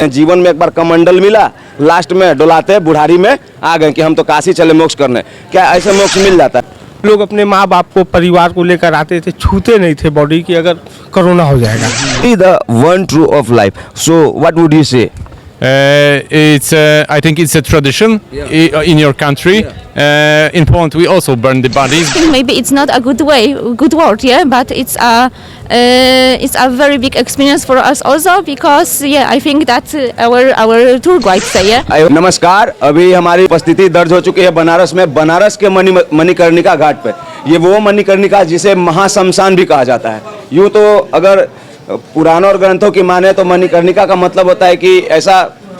जीवन में एक बार कमंडल मिला, लास्ट में डुलाते बुढ़ारी में आ गए कि हम तो काशी चले मोक्ष करने। क्या ऐसे मोक्ष मिल जाता है? लोग अपने माँ बाप को, परिवार को लेकर आते थे, छूते नहीं थे बॉडी की, अगर कोरोना हो जाएगा। The one true of life. So what would you say? I think it's a tradition in your country. In Poland, we also burn the bodies. Maybe it's not a good word, yeah, but it's a very big experience for us also because I think that our tour guide say, yeah. नमस्कार, अभी हमारी उपस्थिति दर्ज हो चुकी है बनारस में, बनारस के मणिकर्णिका घाट पे। ये वो मणिकर्णिका जिसे महाशमशान भी कहा जाता है। यूँ तो अगर पुराणों और ग्रंथों की माने तो मणिकर्णिका का मतलब होता है कि ऐसा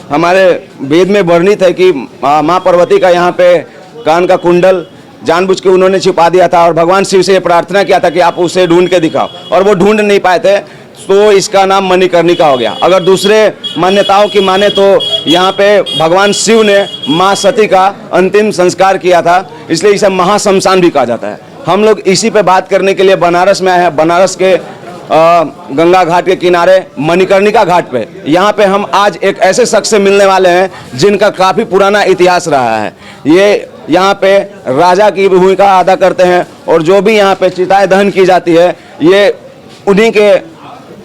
हमारे वेद में वर्णित है कि माँ पार्वती का यहाँ पे कान का कुंडल जानबूझ के उन्होंने छिपा दिया था और भगवान शिव से प्रार्थना किया था कि आप उसे ढूंढ के दिखाओ, और वो ढूंढ नहीं पाए थे, तो इसका नाम मणिकर्णिका हो गया। अगर दूसरे मान्यताओं की माने तो यहाँ पे भगवान शिव ने माँ सती का अंतिम संस्कार किया था, इसलिए इसे महाशमशान भी कहा जाता है। हम लोग इसी पे बात करने के लिए बनारस में आए हैं, बनारस के गंगा घाट के किनारे मणिकर्णिका घाट पे। यहाँ पे हम आज एक ऐसे शख्स से मिलने वाले हैं जिनका काफ़ी पुराना इतिहास रहा है। ये यहाँ पे राजा की भूमिका अदा करते हैं और जो भी यहाँ पे चिताएं दहन की जाती है ये उन्हीं के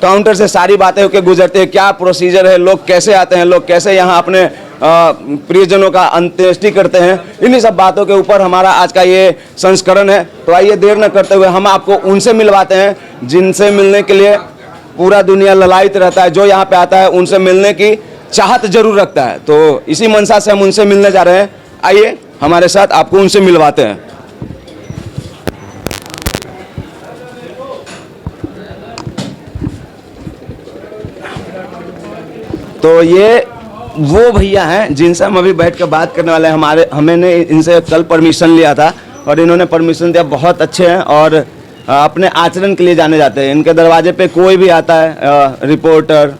काउंटर से सारी बातें होकर गुजरती है। क्या प्रोसीजर है, लोग कैसे आते हैं, लोग कैसे यहाँ अपने प्रियजनों का अंत्येष्टि करते हैं, इन्हीं सब बातों के ऊपर हमारा आज का ये संस्करण है। तो आइए देर न करते हुए हम आपको उनसे मिलवाते हैं जिनसे मिलने के लिए पूरा दुनिया ललायित रहता है। जो यहाँ पे आता है उनसे मिलने की चाहत जरूर रखता है। तो इसी मनसा से हम उनसे मिलने जा रहे हैं। आइए हमारे साथ आपको उनसे मिलवाते हैं। तो ये वो भैया हैं जिनसे हम अभी बैठ कर बात करने वाले हैं। हमने इनसे कल परमिशन लिया था और इन्होंने परमिशन दिया। बहुत अच्छे हैं और अपने आचरण के लिए जाने जाते हैं। इनके दरवाजे पे कोई भी आता है, रिपोर्टर,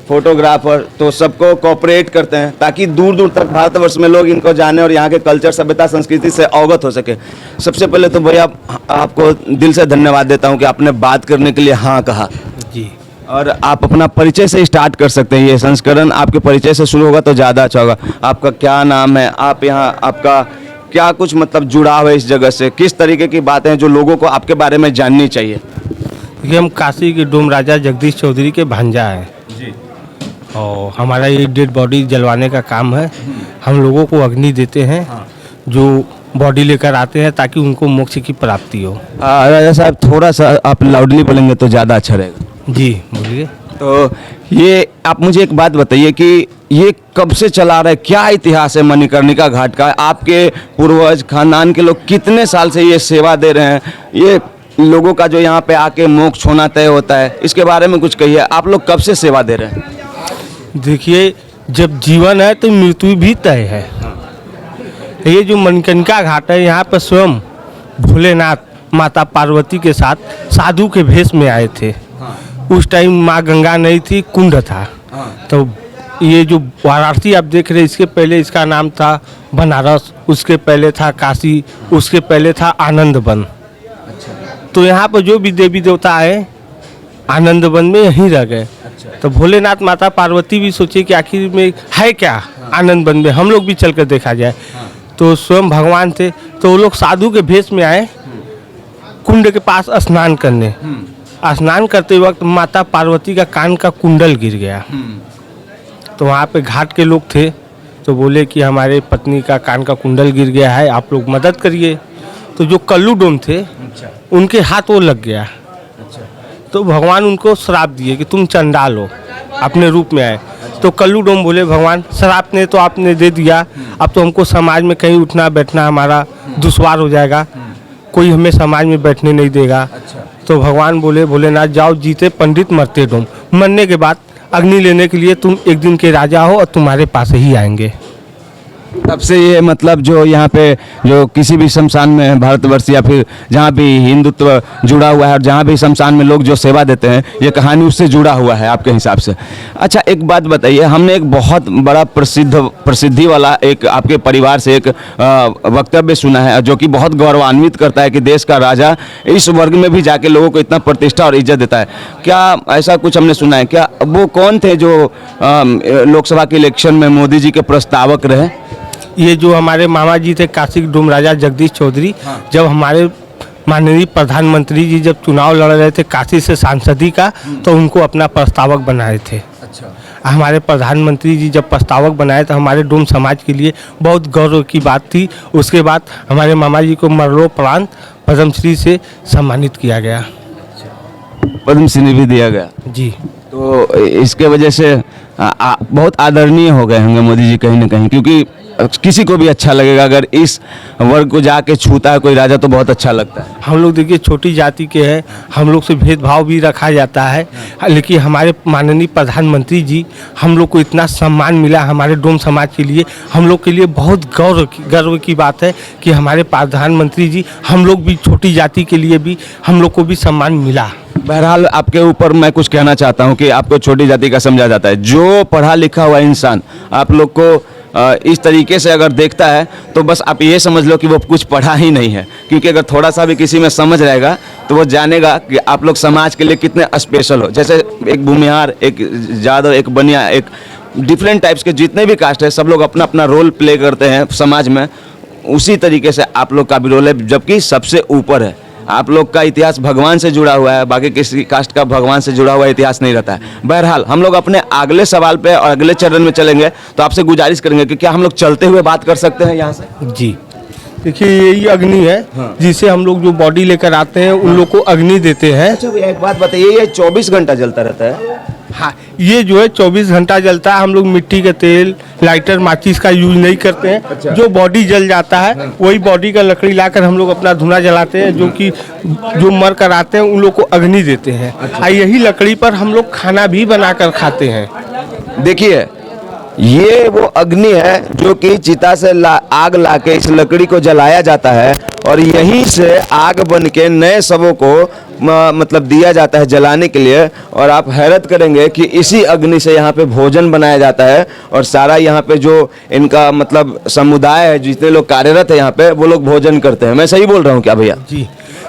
फोटोग्राफर, तो सबको कोऑपरेट करते हैं ताकि दूर दूर तक भारतवर्ष में लोग इनको जाने और यहाँ के कल्चर, सभ्यता, संस्कृति से अवगत हो सके। सबसे पहले तो भैया आपको दिल से धन्यवाद देता हूँ कि आपने बात करने के लिए हाँ कहा जी। और आप अपना परिचय से स्टार्ट कर सकते हैं। ये संस्करण आपके परिचय से शुरू होगा तो ज़्यादा अच्छा होगा। आपका क्या नाम है, आप यहाँ आपका क्या कुछ मतलब जुड़ाव है इस जगह से, किस तरीके की बातें हैं जो लोगों को आपके बारे में जाननी चाहिए? ये हम काशी के डोम राजा जगदीश चौधरी के भांजा हैं जी, और हमारा ये डेड बॉडी जलवाने का काम है। हम लोगों को अग्नि देते हैं जो बॉडी लेकर आते हैं ताकि उनको मोक्ष की प्राप्ति हो। राजा साहब थोड़ा सा आप लाउडली बोलेंगे तो ज़्यादा अच्छा रहेगा। जी बोलिए। तो ये आप मुझे एक बात बताइए कि ये कब से चला रहा है, क्या इतिहास है मणिकर्णिका घाट का? आपके पूर्वज खानदान के लोग कितने साल से ये सेवा दे रहे हैं? ये लोगों का जो यहाँ पे आके मोक्ष होना तय होता है, इसके बारे में कुछ कहिए। आप लोग कब से सेवा दे रहे हैं? देखिए, जब जीवन है तो मृत्यु भी तय है। ये जो मणिकर्णिका घाट है, यहाँ पर स्वयं भोलेनाथ माता पार्वती के साथ साधु के भेष में आए थे। उस टाइम माँ गंगा नहीं थी, कुंड था। तो ये जो वाराणसी आप देख रहे हैं, इसके पहले इसका नाम था बनारस, उसके पहले था काशी, उसके पहले था आनंद वन। तो यहाँ पर जो भी देवी देवता आए आनंद वन में यहीं रह गए। तो भोलेनाथ माता पार्वती भी सोचे कि आखिर में है क्या आनंद वन में, हम लोग भी चल कर देखा जाए। तो स्वयं भगवान थे, तो वो लोग साधु के भेष में आए कुंड के पास स्नान करने। स्नान करते वक्त माता पार्वती का कान का कुंडल गिर गया। तो वहाँ पे घाट के लोग थे, तो बोले कि हमारे पत्नी का कान का कुंडल गिर गया है, आप लोग मदद करिए। तो जो कल्लू डोम थे उनके हाथ वो लग गया। तो भगवान उनको श्राप दिए कि तुम चंडाल हो, अपने रूप में आए। तो कल्लू डोम बोले भगवान श्राप ने तो आपने दे दिया, अब तो हमको समाज में कहीं उठना बैठना हमारा दुश्वार हो जाएगा, कोई हमें समाज में बैठने नहीं देगा। तो भगवान बोले भोलेनाथ जाओ, जीते पंडित मरते डोम, मरने के बाद अग्नि लेने के लिए तुम एक दिन के राजा हो और तुम्हारे पास ही आएंगे। तब से ये मतलब जो यहाँ पे जो किसी भी शमशान में भारतवर्ष या फिर जहाँ भी हिंदुत्व जुड़ा हुआ है और जहाँ भी शमशान में लोग जो सेवा देते हैं, ये कहानी उससे जुड़ा हुआ है आपके हिसाब से। अच्छा, एक बात बताइए, हमने एक बहुत बड़ा प्रसिद्धि वाला एक आपके परिवार से एक वक्तव्य सुना है जो कि बहुत गौरवान्वित करता है कि देश का राजा इस वर्ग में भी जाके लोगों को इतना प्रतिष्ठा और इज्जत देता है। क्या ऐसा कुछ हमने सुना है? क्या वो कौन थे जो लोकसभा के इलेक्शन में मोदी जी के प्रस्तावक रहे? ये जो हमारे मामा जी थे काशी डोम राजा जगदीश चौधरी, जब हमारे माननीय प्रधानमंत्री जी जब चुनाव लड़ रहे थे काशी से सांसदी का, तो उनको अपना प्रस्तावक बनाए थे। अच्छा, हमारे प्रधानमंत्री जी जब प्रस्तावक बनाए तो हमारे डोम समाज के लिए बहुत गौरव की बात थी। उसके बाद हमारे मामा जी को मरणोपरांत पद्मश्री से सम्मानित किया गया। पद्मश्री भी दिया गया जी। तो इसके वजह से बहुत आदरणीय हो गए होंगे मोदी जी कहीं ना कहीं, क्योंकि किसी को भी अच्छा लगेगा अगर इस वर्ग को जाके छूता है कोई राजा तो बहुत अच्छा लगता है। हम लोग देखिए छोटी जाति के हैं, हम लोग से भेदभाव भी रखा जाता है, लेकिन हमारे माननीय प्रधानमंत्री जी हम लोग को इतना सम्मान मिला हमारे डोम समाज के लिए, हम लोग के लिए बहुत गर्व की बात है कि हमारे प्रधानमंत्री जी हम लोग भी छोटी जाति के लिए भी हम लोग को भी सम्मान मिला। बहरहाल आपके ऊपर मैं कुछ कहना चाहता हूं कि आपको छोटी जाति का समझा जाता है। जो पढ़ा लिखा हुआ इंसान आप लोग को इस तरीके से अगर देखता है तो बस आप ये समझ लो कि वो कुछ पढ़ा ही नहीं है, क्योंकि अगर थोड़ा सा भी किसी में समझ रहेगा तो वो जानेगा कि आप लोग समाज के लिए कितने स्पेशल हो। जैसे एक भूमिहार, एक जादव, एक बनिया, एक डिफरेंट टाइप्स के जितने भी कास्ट है सब लोग अपना अपना रोल प्ले करते हैं समाज में, उसी तरीके से आप लोग का भी रोल है, जबकि सबसे ऊपर है। आप लोग का इतिहास भगवान से जुड़ा हुआ है, बाकी किसी कास्ट का भगवान से जुड़ा हुआ इतिहास नहीं रहता है। बहरहाल हम लोग अपने अगले सवाल पे और अगले चरण में चलेंगे, तो आपसे गुजारिश करेंगे कि क्या हम लोग चलते हुए बात कर सकते हैं यहाँ से? जी देखिए, यही अग्नि है जिसे हम लोग जो बॉडी लेकर आते हैं उन लोग को अग्नि देते हैं। अच्छा भैया एक बात बताइए, ये 24 घंटा जलता रहता है? हाँ, ये जो है 24 घंटा जलता है। हम लोग मिट्टी के तेल, लाइटर, माचिस का यूज नहीं करते हैं। अच्छा। जो बॉडी जल जाता है वही बॉडी का लकड़ी लाकर हम लोग अपना धुआं जलाते हैं, जो कि जो मर कर आते हैं उन लोग को अग्नि देते हैं। और यही लकड़ी पर हम लोग खाना भी बनाकर खाते हैं। देखिए, ये वो अग्नि है जो कि चिता से आग लाके इस लकड़ी को जलाया जाता है और यहीं से आग बन के नए शवों को मतलब दिया जाता है जलाने के लिए। और आप हैरत करेंगे कि इसी अग्नि से यहाँ पे भोजन बनाया जाता है और सारा यहाँ पे जो इनका मतलब समुदाय है, जितने लोग कार्यरत है यहाँ पे, वो लोग भोजन करते हैं। मैं सही बोल रहा हूँ क्या भैया? जी,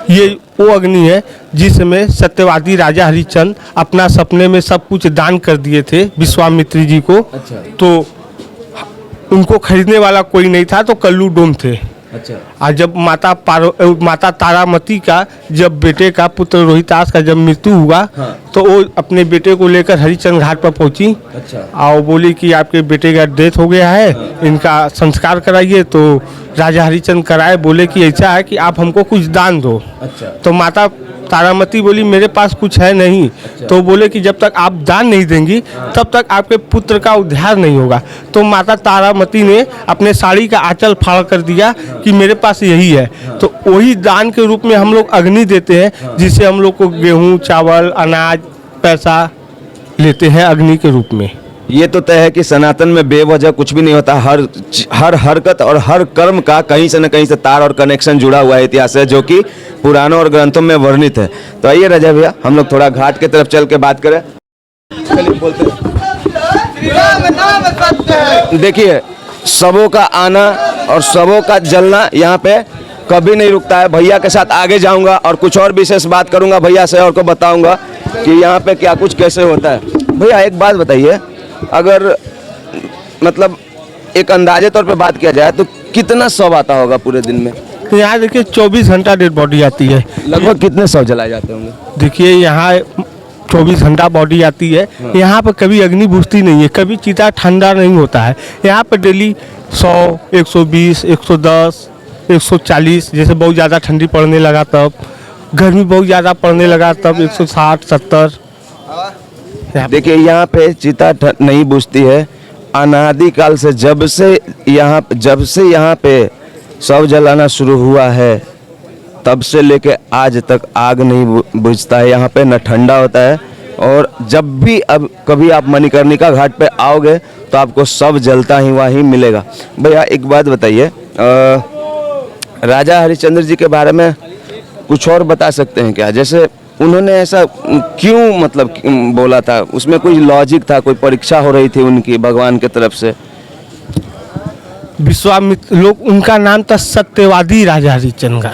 ये वो अग्नि है जिसमें सत्यवादी राजा हरिश्चंद्र अपना सपने में सब कुछ दान कर दिए थे विश्वामित्र जी को। अच्छा। तो उनको खरीदने वाला कोई नहीं था, तो कल्लू डोम थे। अच्छा। और जब माता तारामती का जब बेटे का पुत्र रोहितास का जब मृत्यु हुआ, हाँ। तो वो अपने बेटे को लेकर हरिश्चंद्र घाट पर पहुंची। अच्छा। और बोली कि आपके बेटे का डेथ हो गया है, इनका संस्कार कराइए। तो राजा हरिश्चंद्र कराए, बोले कि ऐसा है कि आप हमको कुछ दान दो। अच्छा। तो माता तारामती बोली मेरे पास कुछ है नहीं। तो बोले कि जब तक आप दान नहीं देंगी तब तक आपके पुत्र का उद्धार नहीं होगा। तो माता तारामती ने अपने साड़ी का आंचल फाड़ कर दिया कि मेरे पास यही है। तो वही दान के रूप में हम लोग अग्नि देते हैं, जिससे हम लोग को गेहूँ, चावल, अनाज, पैसा लेते हैं अग्नि के रूप में। ये तो तय है कि सनातन में बेवजह कुछ भी नहीं होता। हर हरकत और हर कर्म का कहीं से न कहीं से तार और कनेक्शन जुड़ा हुआ है, इतिहास है, जो कि पुराणों और ग्रंथों में वर्णित है। तो आइए राजा भैया, हम लोग थोड़ा घाट की तरफ चल के बात करें। बोलते हैं, देखिए सबों का आना और सबों का जलना यहाँ पे कभी नहीं रुकता है। भैया के साथ आगे जाऊंगा और कुछ और विशेष बात करूंगा भैया से और को बताऊंगा कि यहाँ पे क्या कुछ कैसे होता है। भैया एक बात बताइए, अगर मतलब एक अंदाजे तौर पे बात किया जाए तो कितना शव आता होगा पूरे दिन में? तो यहाँ देखिए 24 घंटा डेड बॉडी आती है। लगभग कितने शव जलाए जाते होंगे? देखिए यहाँ 24 घंटा बॉडी आती है। यहाँ पर कभी अग्नि बुझती नहीं है, कभी चिता ठंडा नहीं होता है। यहाँ पर डेली 100, 120, 110, 140, जैसे बहुत ज़्यादा ठंडी पड़ने लगा तब, गर्मी बहुत ज़्यादा पड़ने लगा तब 160, 70। देखिए यहाँ पे चिता नहीं बुझती है। अनादिकाल से जब से यहाँ पे शव जलाना शुरू हुआ है तब से लेके आज तक आग नहीं बुझता है। यहाँ पे न ठंडा होता है और जब भी अब कभी आप मणिकर्णिका घाट पे आओगे तो आपको सब जलता ही वहीं मिलेगा। भैया एक बात बताइए, राजा हरिश्चंद्र जी के बारे में कुछ और बता सकते हैं क्या? जैसे उन्होंने ऐसा क्यों मतलब बोला था, उसमें कोई लॉजिक था, कोई परीक्षा हो रही थी उनकी भगवान की तरफ से? विश्वामित्र लोग, उनका नाम था सत्यवादी राजा हरिश्चंद्र।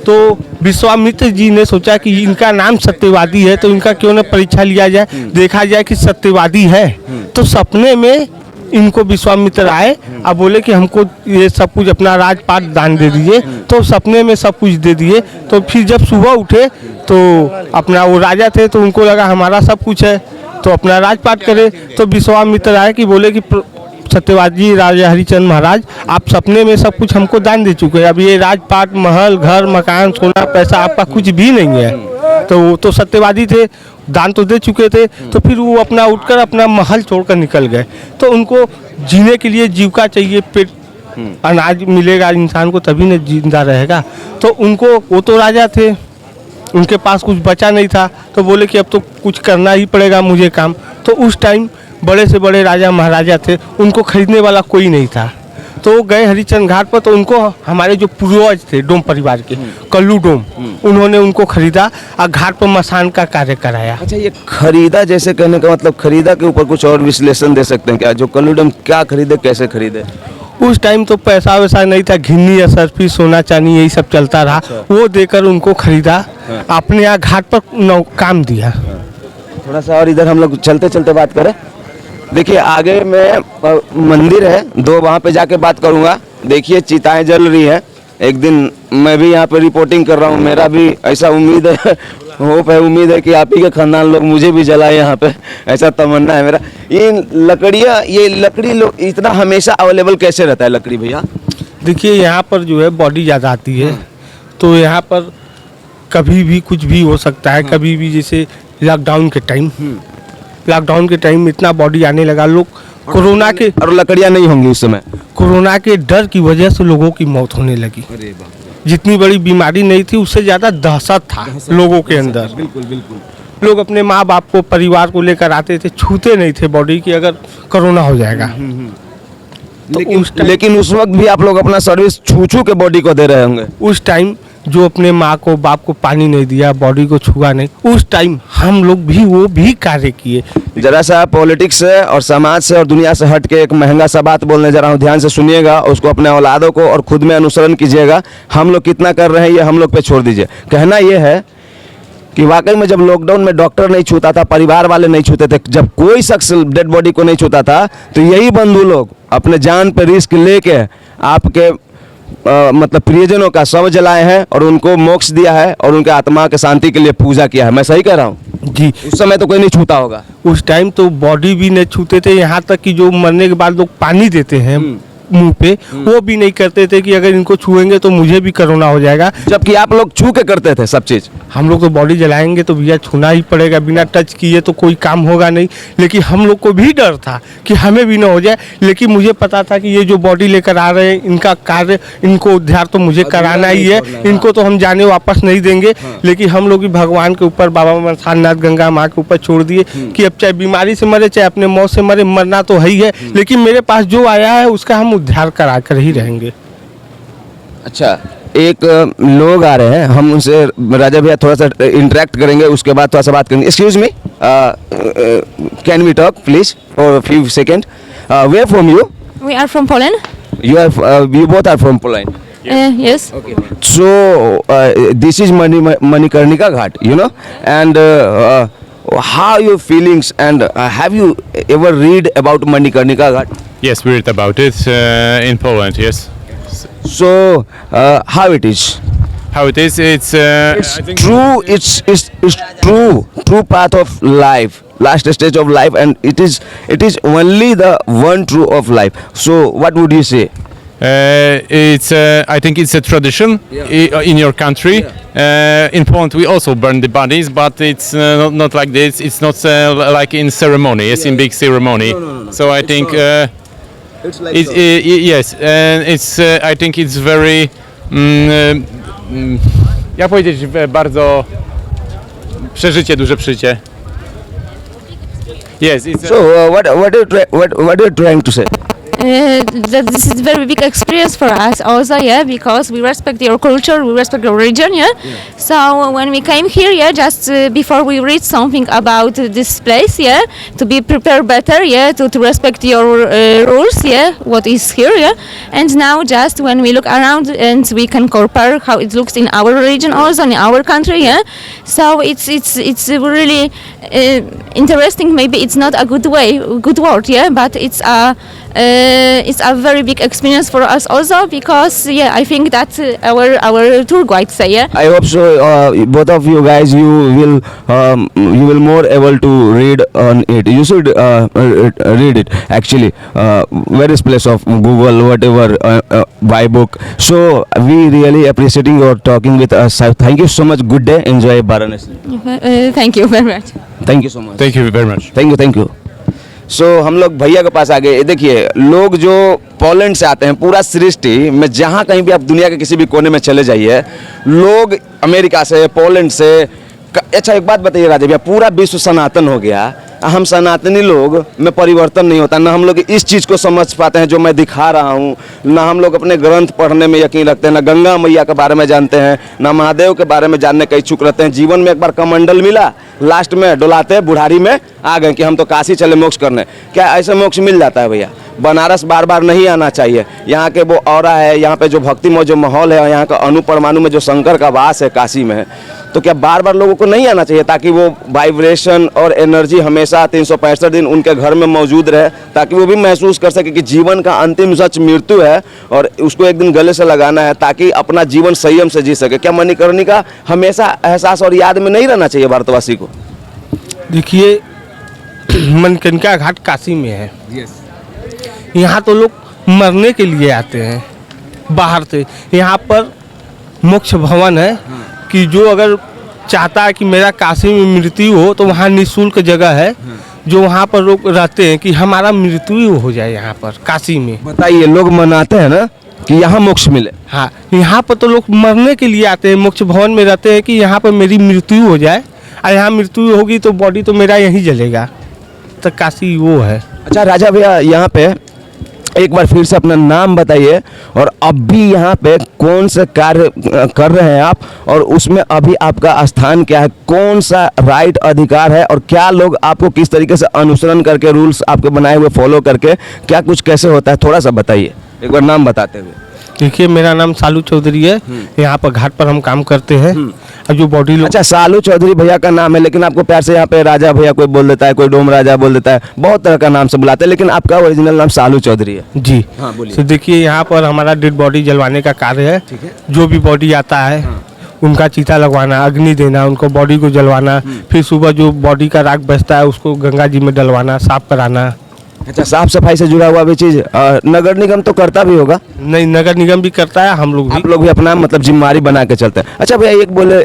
तो विश्वामित्र जी ने सोचा कि इनका नाम सत्यवादी है तो इनका क्यों न परीक्षा लिया जाए, देखा जाए कि सत्यवादी है। तो सपने में इनको विश्वामित्र आए और बोले कि हमको ये सब कुछ अपना राजपाट दान दे दीजिए। तो सपने में सब कुछ दे दिए। तो फिर जब सुबह उठे तो अपना वो राजा थे तो उनको लगा हमारा सब कुछ है तो अपना राजपाट करे। तो विश्वामित्र आए कि बोले कि सत्यवादी राजा हरिश्चंद्र महाराज, आप सपने में सब कुछ हमको दान दे चुके हैं, अब ये राजपाट, महल, घर, मकान, सोना, पैसा आपका कुछ भी नहीं है। तो वो तो सत्यवादी थे, दान तो दे चुके थे। तो फिर वो अपना उठकर अपना महल छोड़कर निकल गए। तो उनको जीने के लिए जीविका चाहिए, पेट अनाज मिलेगा इंसान को तभी न जिंदा रहेगा। तो उनको, वो तो राजा थे, उनके पास कुछ बचा नहीं था तो बोले कि अब तो कुछ करना ही पड़ेगा मुझे काम। तो उस टाइम बड़े से बड़े राजा महाराजा थे, उनको खरीदने वाला कोई नहीं था। तो वो गए हरिश्चंद्र घाट पर। तो उनको हमारे जो पूर्वज थे डोम परिवार के, कल्लू डोम, उन्होंने उनको खरीदा और घाट पर मसान का कार्य कराया। अच्छा, ये खरीदा जैसे कहने का मतलब, खरीदा के ऊपर कुछ और विश्लेषण दे सकते हैं क्या? जो कल्लूडम क्या खरीदे, कैसे खरीदे? उस टाइम तो पैसा वैसा नहीं था, घिन्नी, असरफी, सोना चांदी यही सब चलता रहा। वो देकर उनको खरीदा, अपने यहाँ घाट पर काम दिया। थोड़ा सा और इधर हम लोग चलते चलते बात करें। देखिए आगे में मंदिर है दो, वहाँ पे जाके बात करूँगा। देखिए चिताएं जल रही है। एक दिन मैं भी यहाँ पे रिपोर्टिंग कर रहा हूँ, मेरा भी ऐसा उम्मीद है, होप है, उम्मीद है कि आप ही के खानदान लोग मुझे भी जलाए यहाँ पे, ऐसा तमन्ना है मेरा। ये लकड़ियाँ, ये लकड़ी लोग इतना हमेशा अवेलेबल कैसे रहता है लकड़ी भैया? देखिए यहाँ पर जो है बॉडी ज़्यादा आती है तो यहाँ पर कभी भी कुछ भी हो सकता है। कभी भी जैसे लॉकडाउन के टाइम इतना बॉडी आने लगा, लोग कोरोना के, और लकड़ियाँ नहीं होंगी उस समय, कोरोना के डर की वजह से लोगों की मौत होने लगी। जितनी बड़ी बीमारी नहीं थी उससे ज़्यादा दहशत था लोगों के अंदर। बिल्कुल बिल्कुल। लोग अपने माँ बाप को, परिवार को लेकर आते थे, छूते नहीं थे बॉडी की अगर कोरोना हो जाएगा। तो लेकिन उस वक्त भी आप लोग अपना सर्विस छू छू के बॉडी को दे रहे होंगे। उस टाइम जो अपने माँ को, बाप को पानी नहीं दिया, बॉडी को छुआ नहीं, उस टाइम हम लोग भी वो भी कार्य किए। जरा सा पॉलिटिक्स से और समाज से और दुनिया से हट के एक महंगा सा बात बोलने जा रहा हूँ, ध्यान से सुनिएगा, उसको अपने औलादों को और खुद में अनुसरण कीजिएगा। हम लोग कितना कर रहे हैं ये हम लोग पे छोड़ दीजिए। कहना ये है कि वाकई में जब लॉकडाउन में डॉक्टर नहीं छूता था, परिवार वाले नहीं छूते थे, जब कोई शख्स डेड बॉडी को नहीं छूता था, तो यही बंधु लोग अपने जान पर रिस्क लेके आपके मतलब प्रियजनों का शव जलाए हैं और उनको मोक्ष दिया है और उनके आत्मा के शांति के लिए पूजा किया है। मैं सही कह रहा हूँ? जी, उस समय तो कोई नहीं छूता होगा। उस टाइम तो बॉडी भी नहीं छूते थे, यहाँ तक कि जो मरने के बाद लोग पानी देते हैं मुंह पे, वो भी नहीं करते थे कि अगर इनको छुएंगे तो मुझे भी कोरोना हो जाएगा। जबकि आप लोग छू के करते थे सब चीज। हम लोग तो बॉडी जलाएंगे तो भैया छूना ही पड़ेगा, बिना टच किए तो कोई काम होगा नहीं। लेकिन हम लोग को भी डर था कि हमें भी ना हो जाए, लेकिन मुझे पता था कि ये जो बॉडी लेकर आ रहे हैं इनका कार्य, इनको उद्धार तो मुझे कराना ही है, इनको तो हम जाने वापस नहीं देंगे। लेकिन हम लोग भी भगवान के ऊपर, बाबा मसाननाथ, गंगा माँ के ऊपर छोड़ दिए कि अब चाहे बीमारी से मरे चाहे अपने मौत से मरे, मरना तो है ही है, लेकिन मेरे पास जो आया है उसका हम उद्धार करा कर ही रहेंगे। अच्छा, एक लोग आ रहे हैं, हम उनसे राजा भैया थोड़ा सा इंटरेक्ट करेंगे, उसके बाद थोड़ा सा बात करेंगे। Excuse me, can we talk please for few second? Where from you? We are from Poland. You both are from Poland. Yes. Okay. So this is Manikarnika Ghat, you know, and how your feelings, and have you ever read about Manikarnika Ghat? Yes, we read about it in Poland. Yes. So how it is? How it is? It's I think True, it's true path of life, last stage of life, and it is only the one true of life. So what would you say? it's I think it's a tradition in your country. In Poland we also burn the bodies, but it's not like this. It's not like in ceremony. It's in big ceremony. No. So I think It's like yes, and it's I think it's very jak powiedzieć, bardzo duże przeżycie. Yes, it's So what are you trying to say? That this is very big experience for us also, yeah, because we respect your culture, we respect your religion, yeah. So when we came here, yeah, just before we read something about this place, yeah, to be prepared better, yeah, to respect your rules, yeah, what is here, yeah. And now just when we look around and we can compare how it looks in our religion also, in our country, yeah. So it's really interesting. Maybe it's not a good word, yeah, but it's a very big experience for us also, because yeah, I think that our tour guide say, yeah. I hope so. Both of you guys, you will more able to read on it. You should read it actually. Various place of Google, whatever, by book. So we really appreciating your talking with us. Thank you so much. Good day. Enjoy Varanasi. Thank you very much. Thank you so much. Thank you very much. Thank you so हम लोग भैया के पास आ गए। ये देखिए, लोग जो Poland से आते हैं, पूरा सृष्टि में जहाँ कहीं भी आप दुनिया के किसी भी कोने में चले जाइए, लोग अमेरिका से, पोलैंड से। अच्छा एक बात बताइए राजा भैया, पूरा विश्व सनातन हो गया, हम सनातनी लोग में परिवर्तन नहीं होता, ना हम लोग इस चीज़ को समझ पाते हैं जो मैं दिखा रहा हूँ, ना हम लोग अपने ग्रंथ पढ़ने में यकीन रखते हैं, ना गंगा मैया के बारे में जानते हैं, ना महादेव के बारे में जानने का इच्छुक रहते हैं। जीवन में एक बार कमंडल मिला, लास्ट में डुलाते बुढ़ारी में आ गए कि हम तो काशी चले मोक्ष करने। क्या ऐसे मोक्ष मिल जाता है भैया? बनारस बार बार नहीं आना चाहिए। यहाँ के वो ऑरा है, यहाँ पे जो भक्तिमय जो माहौल है, यहाँ का अणु परमाणु में जो शंकर का वास है काशी में, तो क्या बार बार लोगों को नहीं आना चाहिए, ताकि वो वाइब्रेशन और एनर्जी हमेशा 365 दिन उनके घर में मौजूद रहे, ताकि वो भी महसूस कर सके कि जीवन का अंतिम सच मृत्यु है और उसको एक दिन गले से लगाना है, ताकि अपना जीवन संयम से जी सके। क्या मणिकर्णिका हमेशा एहसास और याद में नहीं रहना चाहिए भारतवासी को? देखिए, मणिकर्णिका घाट काशी में है। यहाँ तो लोग मरने के लिए आते हैं बाहर से। यहाँ पर मोक्ष भवन है कि जो अगर चाहता है कि मेरा काशी में मृत्यु हो, तो वहाँ निःशुल्क जगह है जो वहाँ पर लोग रहते हैं कि हमारा मृत्यु हो जाए यहाँ पर काशी में। बताइए, लोग मनाते हैं ना कि यहाँ मोक्ष मिले। हाँ, यहाँ पर तो लोग मरने के लिए आते हैं, मोक्ष भवन में रहते हैं कि यहाँ पर मेरी मृत्यु हो जाए, और यहाँ मृत्यु होगी तो बॉडी तो मेरा यहीं जलेगा। तो काशी वो है। अच्छा राजा भैया, यहाँ पे एक बार फिर से अपना नाम बताइए, और अब भी यहाँ पे कौन से कार्य कर रहे हैं आप, और उसमें अभी आपका स्थान क्या है, कौन सा राइट अधिकार है, और क्या लोग आपको किस तरीके से अनुसरण करके, रूल्स आपके बनाए हुए फॉलो करके क्या कुछ कैसे होता है, थोड़ा सा बताइए एक बार नाम बताते हुए। देखिए, मेरा नाम सालू चौधरी है। यहाँ पर घाट पर हम काम करते हैं। अब जो बॉडी लोग। अच्छा, सालू चौधरी भैया का नाम है, लेकिन आपको प्यार से यहाँ पे राजा भैया कोई बोल देता है, कोई डोम राजा बोल देता है, बहुत तरह का नाम से बुलाते हैं, लेकिन आपका ओरिजिनल नाम सालू चौधरी है। जी हाँ, बोलिए। तो देखिए, यहाँ पर हमारा डेड बॉडी जलवाने का कार्य है। जो भी बॉडी आता है उनका चीता लगवाना, अग्नि देना, उनको बॉडी को जलवाना, फिर सुबह जो बॉडी का राख बचता है उसको गंगा जी में डलवाना, साफ कराना। अच्छा, साफ सफाई से जुड़ा हुआ भी चीज नगर निगम तो करता भी होगा? नहीं, नगर निगम भी करता है, हम लोग भी। आप लोग भी अपना मतलब जिम्मेदारी बना के चलते हैं। अच्छा भैया,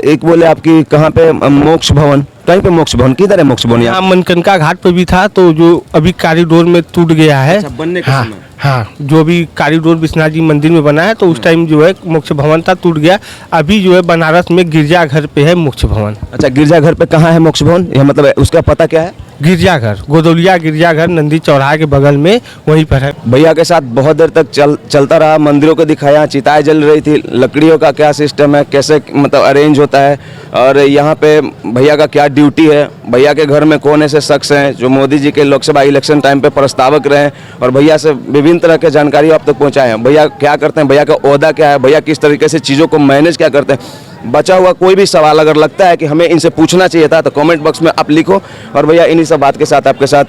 एक बोले आपकी कहाँ पे मोक्ष भवन, कहीं पे मोक्ष भवन, किधर है मोक्ष भवन? यहाँ मणिकर्णिका घाट पे भी था, तो जो अभी कॉरिडोर में टूट गया है। अच्छा, बनने के समय। हाँ, जो भी कॉरिडोर विश्वनाथ जी मंदिर में बना है, तो उस टाइम जो है मोक्ष भवन था, टूट गया। अभी जो है बनारस में गिरजाघर पे है मोक्ष भवन। अच्छा, गिरजाघर पे कहाँ है मोक्ष भवन? यह मतलब उसका पता क्या है? गिरजाघर, गोदौलिया गिरजाघर, नंदी चौराहा के बगल में, वहीं पर है। भैया के साथ बहुत देर तक चलता रहा, मंदिरों को दिखाया, चिताएं जल रही थी, लकड़ियों का क्या सिस्टम है, कैसे मतलब अरेंज होता है, और यहाँ पे भैया का क्या ड्यूटी है, भैया के घर में कौन ऐसे शख्स हैं जो मोदी जी के लोकसभा इलेक्शन टाइम पे प्रस्तावक रहे, और भैया से विभिन्न तरह के जानकारी आप तक पहुँचाए हैं। भैया क्या करते हैं, भैया का ओहदा क्या है, भैया किस तरीके से चीज़ों को मैनेज क्या करते हैं। बचा हुआ कोई भी सवाल अगर लगता है कि हमें इनसे पूछना चाहिए था, तो कमेंट बॉक्स में आप लिखो, और भैया इन्हीं सब बात के साथ आपके साथ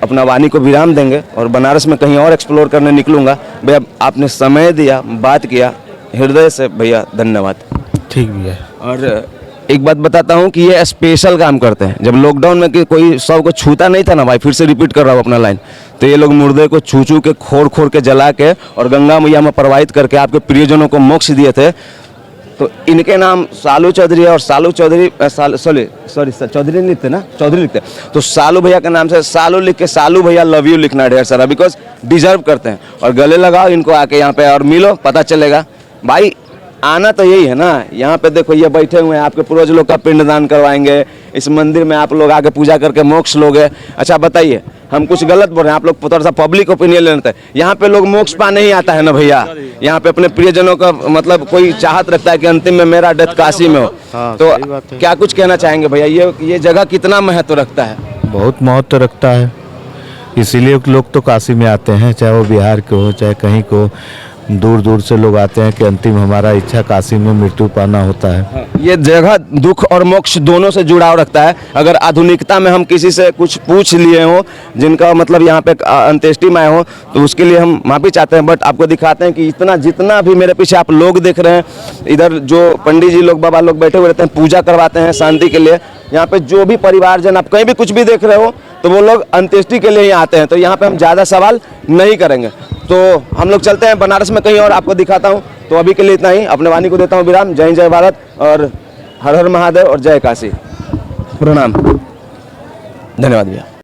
अपना वाणी को विराम देंगे, और बनारस में कहीं और एक्सप्लोर करने निकलूँगा। भैया आपने समय दिया, बात किया, हृदय से भैया धन्यवाद। ठीक भी है। और एक बात बताता हूँ कि ये स्पेशल काम करते हैं। जब लॉकडाउन में कोई सब को छूता नहीं था ना भाई, फिर से रिपीट कर रहा हूँ अपना लाइन, तो ये लोग मुर्दे को छू छू के, खोर खोर के, जला के और गंगा मैया में प्रवाहित करके आपके प्रियजनों को मोक्ष दिए थे। तो इनके नाम सालू चौधरी है, और सालू चौधरी सॉरी चौधरी नहीं लिखते ना, चौधरी लिखते हैं। तो सालू भैया के नाम से सालू लिख के सालू भैया लव यू लिखना ढेर सारा, बिकॉज डिजर्व करते हैं। और गले लगाओ इनको आके यहाँ पे और मिलो, पता चलेगा भाई आना तो यही है ना। यहाँ पे देखो ये बैठे हुए हैं, आपके पूर्वज लोग का पिंडदान करवाएंगे, इस मंदिर में आप लोग आके पूजा करके मोक्ष लोगे। अच्छा बताइए, हम कुछ गलत बोल रहे हैं, आप लोग थोड़ा सा पब्लिक ओपिनियन लेते हैं। यहाँ पे लोग मोक्ष पाने ही आता है ना भैया, यहाँ पे अपने प्रियजनों का मतलब कोई चाहत रखता है कि अंतिम में मेरा डेथ काशी में हो। तो क्या कुछ कहना चाहेंगे भैया, ये जगह कितना महत्व रखता है? बहुत महत्व रखता है, इसीलिए लोग तो काशी में आते हैं, चाहे वो बिहार के हो चाहे कहीं को, दूर दूर से लोग आते हैं कि अंतिम हमारा इच्छा काशी में मृत्यु पाना होता है। ये जगह दुख और मोक्ष दोनों से जुड़ाव रखता है। अगर आधुनिकता में हम किसी से कुछ पूछ लिए हो, जिनका मतलब यहाँ पे अंत्येष्टि में आए हो, तो उसके लिए हम माफ़ी चाहते हैं। बट आपको दिखाते हैं कि इतना जितना भी मेरे पीछे आप लोग देख रहे हैं, इधर जो पंडित जी लोग बाबा लोग बैठे हुए रहते हैं, पूजा करवाते हैं शांति के लिए। यहाँ पे जो भी परिवारजन आप कहीं भी कुछ भी देख रहे हो, तो वो लोग अंत्येष्टि के लिए ही आते हैं। तो यहाँ पे हम ज़्यादा सवाल नहीं करेंगे, तो हम लोग चलते हैं बनारस में कहीं और आपको दिखाता हूँ। तो अभी के लिए इतना ही, अपने वाणी को देता हूँ विराम। जय जय भारत और हर हर महादेव और जय काशी। प्रणाम, धन्यवाद भैया।